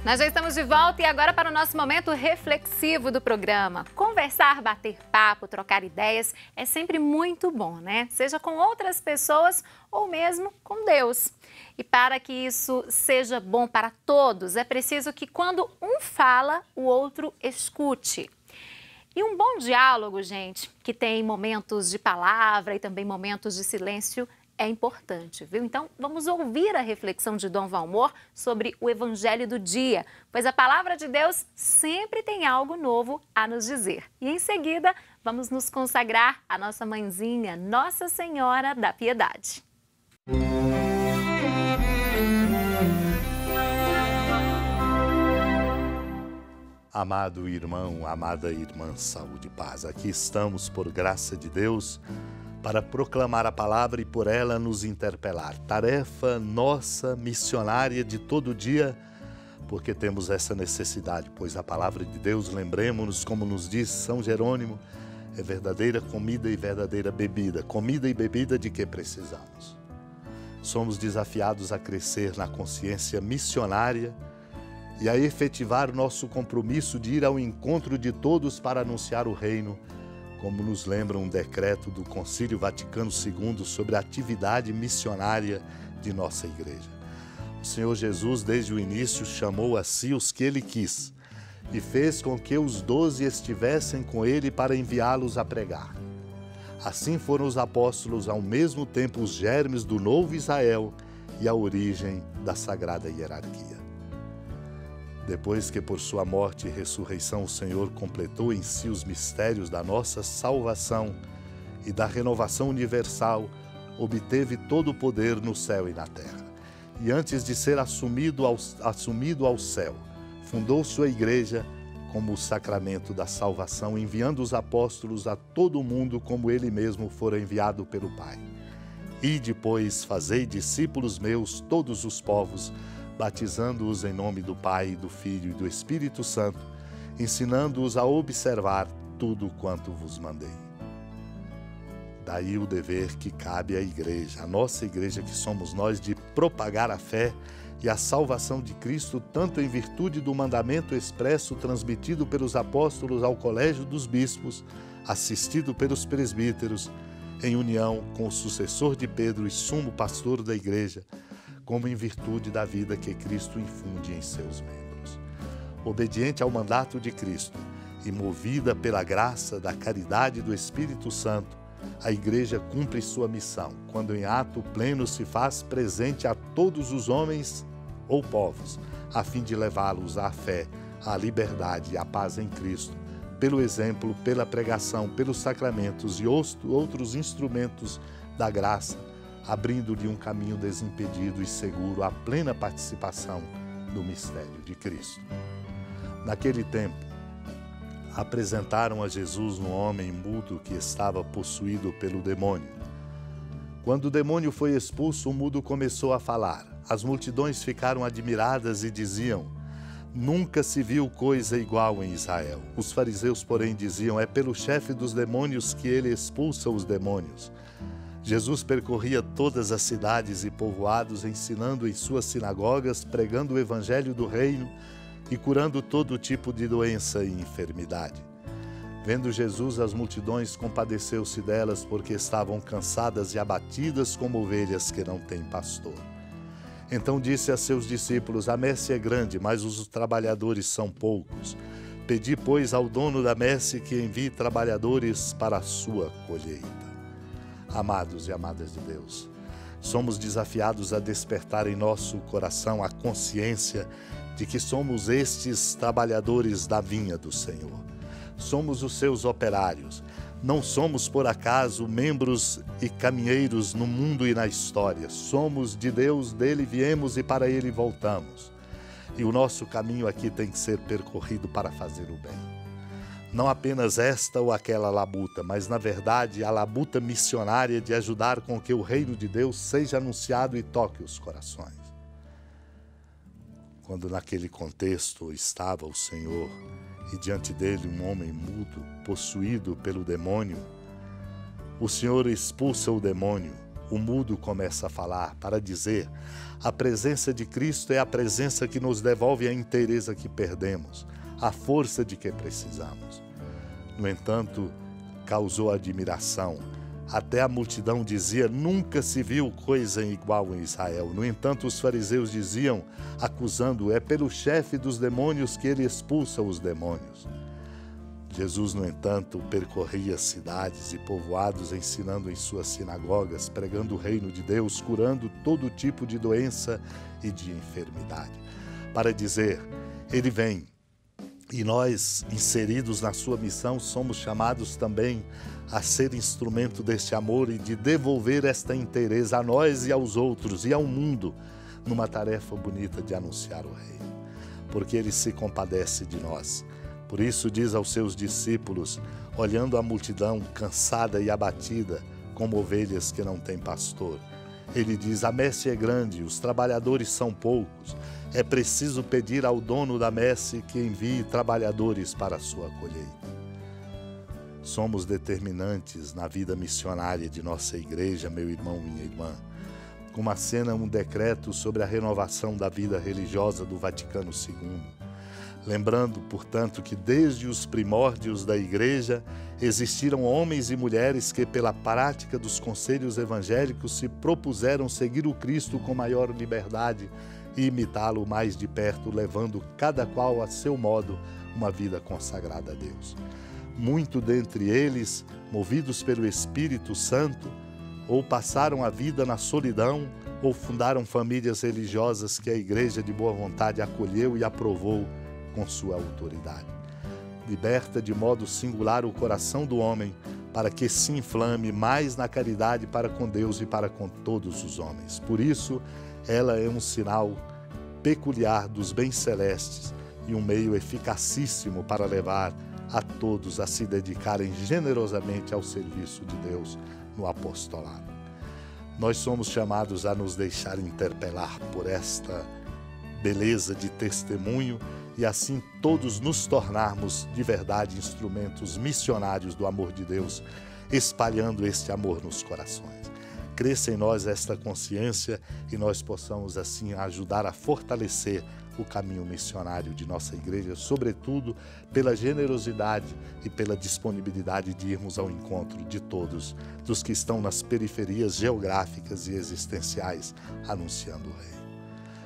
Nós já estamos de volta e agora para o nosso momento reflexivo do programa. Conversar, bater papo, trocar ideias é sempre muito bom, né? Seja com outras pessoas ou mesmo com Deus. E para que isso seja bom para todos, é preciso que quando um fala, o outro escute. E um bom diálogo, gente, que tem momentos de palavra e também momentos de silêncio, é importante, viu? Então, vamos ouvir a reflexão de Dom Valmor sobre o Evangelho do dia, pois a palavra de Deus sempre tem algo novo a nos dizer. E em seguida, vamos nos consagrar à nossa mãezinha, Nossa Senhora da Piedade. Amado irmão, amada irmã, saúde e paz. Aqui estamos, por graça de Deus, para proclamar a palavra e por ela nos interpelar. Tarefa nossa, missionária de todo dia, porque temos essa necessidade, pois a palavra de Deus, lembremos-nos, como nos diz São Jerônimo, é verdadeira comida e verdadeira bebida. Comida e bebida de que precisamos. Somos desafiados a crescer na consciência missionária e a efetivar o nosso compromisso de ir ao encontro de todos para anunciar o reino, como nos lembra um decreto do Concílio Vaticano II sobre a atividade missionária de nossa igreja. O Senhor Jesus, desde o início, chamou a si os que Ele quis e fez com que os 12 estivessem com Ele para enviá-los a pregar. Assim foram os apóstolos ao mesmo tempo os germes do novo Israel e a origem da sagrada hierarquia. Depois que por sua morte e ressurreição o Senhor completou em si os mistérios da nossa salvação e da renovação universal, obteve todo o poder no céu e na terra. E antes de ser assumido ao céu, fundou sua igreja como o sacramento da salvação, enviando os apóstolos a todo o mundo como ele mesmo fora enviado pelo Pai. E depois fazei discípulos meus todos os povos, batizando-os em nome do Pai, do Filho e do Espírito Santo, ensinando-os a observar tudo quanto vos mandei. Daí o dever que cabe à igreja, a nossa igreja que somos nós, de propagar a fé e a salvação de Cristo, tanto em virtude do mandamento expresso transmitido pelos apóstolos ao colégio dos bispos, assistido pelos presbíteros, em união com o sucessor de Pedro e sumo pastor da igreja, como em virtude da vida que Cristo infunde em seus membros. Obediente ao mandato de Cristo e movida pela graça da caridade do Espírito Santo, a Igreja cumpre sua missão, quando em ato pleno se faz presente a todos os homens ou povos, a fim de levá-los à fé, à liberdade e à paz em Cristo, pelo exemplo, pela pregação, pelos sacramentos e outros instrumentos da graça, abrindo-lhe um caminho desimpedido e seguro à plena participação do mistério de Cristo. Naquele tempo, apresentaram a Jesus um homem mudo que estava possuído pelo demônio. Quando o demônio foi expulso, o mudo começou a falar. As multidões ficaram admiradas e diziam: nunca se viu coisa igual em Israel. Os fariseus, porém, diziam: é pelo chefe dos demônios que ele expulsa os demônios. Jesus percorria todas as cidades e povoados, ensinando em suas sinagogas, pregando o evangelho do reino e curando todo tipo de doença e enfermidade. Vendo Jesus as multidões, compadeceu-se delas, porque estavam cansadas e abatidas como ovelhas que não têm pastor. Então disse a seus discípulos: a messe é grande, mas os trabalhadores são poucos. Pedi, pois, ao dono da messe que envie trabalhadores para a sua colheita. Amados e amadas de Deus, somos desafiados a despertar em nosso coração a consciência de que somos estes trabalhadores da vinha do Senhor. Somos os seus operários. Não somos, por acaso, membros e caminheiros no mundo e na história. Somos de Deus, dele viemos e para ele voltamos. E o nosso caminho aqui tem que ser percorrido para fazer o bem. Não apenas esta ou aquela labuta, mas, na verdade, a labuta missionária de ajudar com que o reino de Deus seja anunciado e toque os corações. Quando naquele contexto estava o Senhor e diante dele um homem mudo, possuído pelo demônio, o Senhor expulsa o demônio o mudo começa a falar para dizer: a presença de Cristo é a presença que nos devolve a inteireza que perdemos, a força de que precisamos. No entanto, causou admiração. Até a multidão dizia: nunca se viu coisa igual em Israel. No entanto, os fariseus diziam, acusando: é pelo chefe dos demônios que ele expulsa os demônios. Jesus, no entanto, percorria cidades e povoados, ensinando em suas sinagogas, pregando o reino de Deus, curando todo tipo de doença e de enfermidade, para dizer: ele vem. E nós, inseridos na sua missão, somos chamados também a ser instrumento deste amor e de devolver esta inteireza a nós e aos outros e ao mundo, numa tarefa bonita de anunciar o reino, porque ele se compadece de nós. Por isso diz aos seus discípulos, olhando a multidão cansada e abatida, como ovelhas que não têm pastor, ele diz: a messe é grande, os trabalhadores são poucos. É preciso pedir ao dono da messe que envie trabalhadores para a sua colheita. Somos determinantes na vida missionária de nossa igreja, meu irmão, minha irmã. Como acena um decreto sobre a renovação da vida religiosa do Vaticano II. Lembrando, portanto, que desde os primórdios da igreja existiram homens e mulheres que, pela prática dos conselhos evangélicos, se propuseram seguir o Cristo com maior liberdade e imitá-lo mais de perto, levando cada qual a seu modo uma vida consagrada a Deus. Muito dentre eles, movidos pelo Espírito Santo, ou passaram a vida na solidão, ou fundaram famílias religiosas que a Igreja de boa vontade acolheu e aprovou com sua autoridade. Liberta de modo singular o coração do homem para que se inflame mais na caridade para com Deus e para com todos os homens. Por isso, ela é um sinal peculiar dos bens celestes e um meio eficacíssimo para levar a todos a se dedicarem generosamente ao serviço de Deus no apostolado. Nós somos chamados a nos deixar interpelar por esta beleza de testemunho e assim todos nos tornarmos de verdade instrumentos missionários do amor de Deus, espalhando este amor nos corações. Cresça em nós esta consciência e nós possamos assim ajudar a fortalecer o caminho missionário de nossa igreja, sobretudo pela generosidade e pela disponibilidade de irmos ao encontro de todos, dos que estão nas periferias geográficas e existenciais, anunciando o Rei.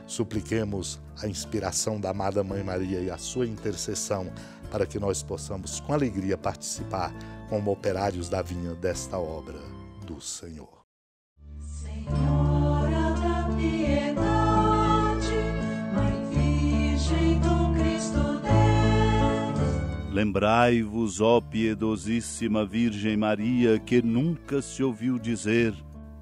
Supliquemos a inspiração da amada Mãe Maria e a sua intercessão para que nós possamos com alegria participar como operários da vinha desta obra do Senhor. Senhora da piedade, Mãe Virgem do Cristo Deus. Lembrai-vos, ó piedosíssima Virgem Maria, que nunca se ouviu dizer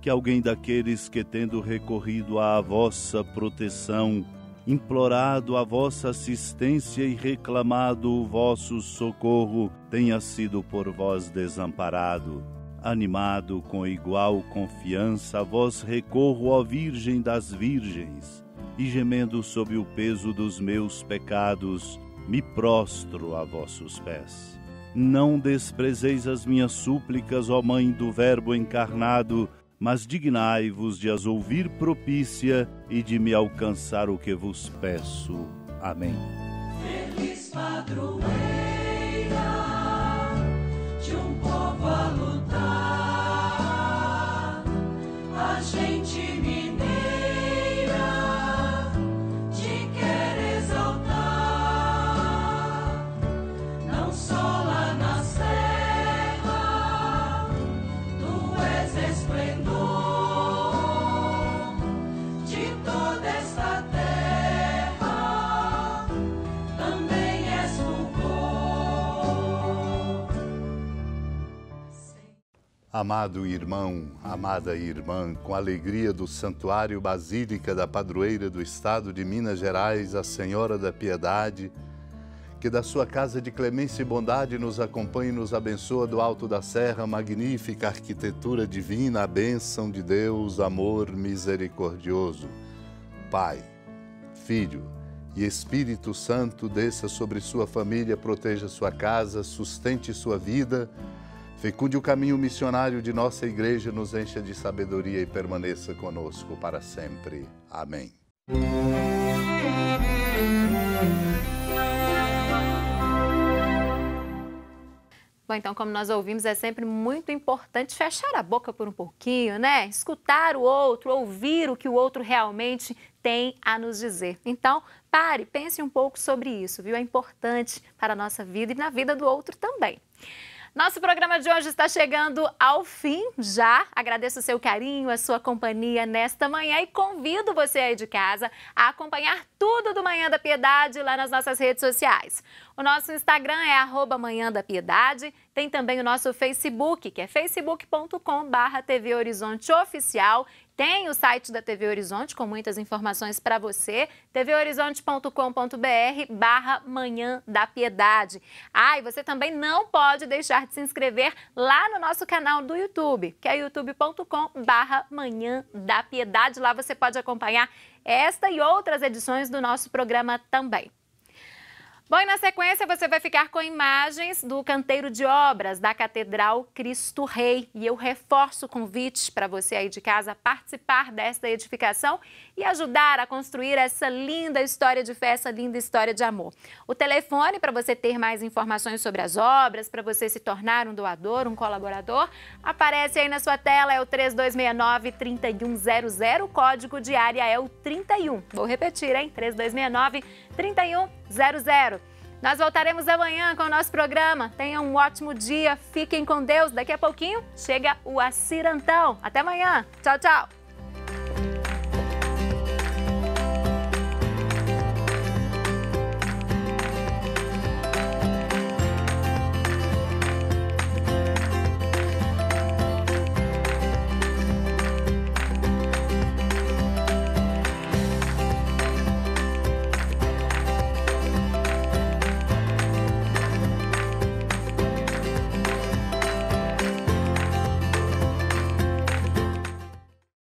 que alguém daqueles que, tendo recorrido à vossa proteção, implorado a vossa assistência e reclamado o vosso socorro, tenha sido por vós desamparado. Animado com igual confiança, vós recorro, ó Virgem das Virgens, e gemendo sob o peso dos meus pecados, me prostro a vossos pés. Não desprezeis as minhas súplicas, ó Mãe do Verbo encarnado, mas dignai-vos de as ouvir propícia e de me alcançar o que vos peço. Amém. Feliz padroeira de um povo a lutar, a gente mineira te quer exaltar, não só lá na serra, tu és esplendor de toda esta terra, também és fulgor. Amado irmão, amada irmã, com a alegria do Santuário Basílica da Padroeira do Estado de Minas Gerais, a Senhora da Piedade, que da sua casa de clemência e bondade nos acompanhe e nos abençoa do alto da serra, magnífica arquitetura divina, a bênção de Deus, amor misericordioso. Pai, Filho e Espírito Santo, desça sobre sua família, proteja sua casa, sustente sua vida, Fecunde o caminho missionário de nossa igreja, nos encha de sabedoria e permaneça conosco para sempre. Amém. Bom, então, como nós ouvimos, é sempre muito importante fechar a boca por um pouquinho, né? Escutar o outro, ouvir o que o outro realmente tem a nos dizer. Então, pare, pense um pouco sobre isso, viu? É importante para a nossa vida e na vida do outro também. Nosso programa de hoje está chegando ao fim já. Agradeço o seu carinho, a sua companhia nesta manhã e convido você aí de casa a acompanhar tudo do Manhã da Piedade lá nas nossas redes sociais. O nosso Instagram é @Manhã da Piedade. Tem também o nosso Facebook, que é facebook.com/TV Horizonte Oficial. Tem o site da TV Horizonte com muitas informações para você, tvhorizonte.com.br/Manhã da Piedade. E você também não pode deixar de se inscrever lá no nosso canal do YouTube, que é youtube.com/Manhã da Piedade. Lá você pode acompanhar esta e outras edições do nosso programa também. Bom, e na sequência você vai ficar com imagens do canteiro de obras da Catedral Cristo Rei. E eu reforço o convite para você aí de casa participar desta edificação e ajudar a construir essa linda história de fé, essa linda história de amor. O telefone para você ter mais informações sobre as obras, para você se tornar um doador, um colaborador, aparece aí na sua tela, é o 3269-3100, o código de área é o 31. Vou repetir, hein? 3269-3100. Nós voltaremos amanhã com o nosso programa. Tenham um ótimo dia, fiquem com Deus. Daqui a pouquinho chega o Acirantão. Até amanhã. Tchau, tchau.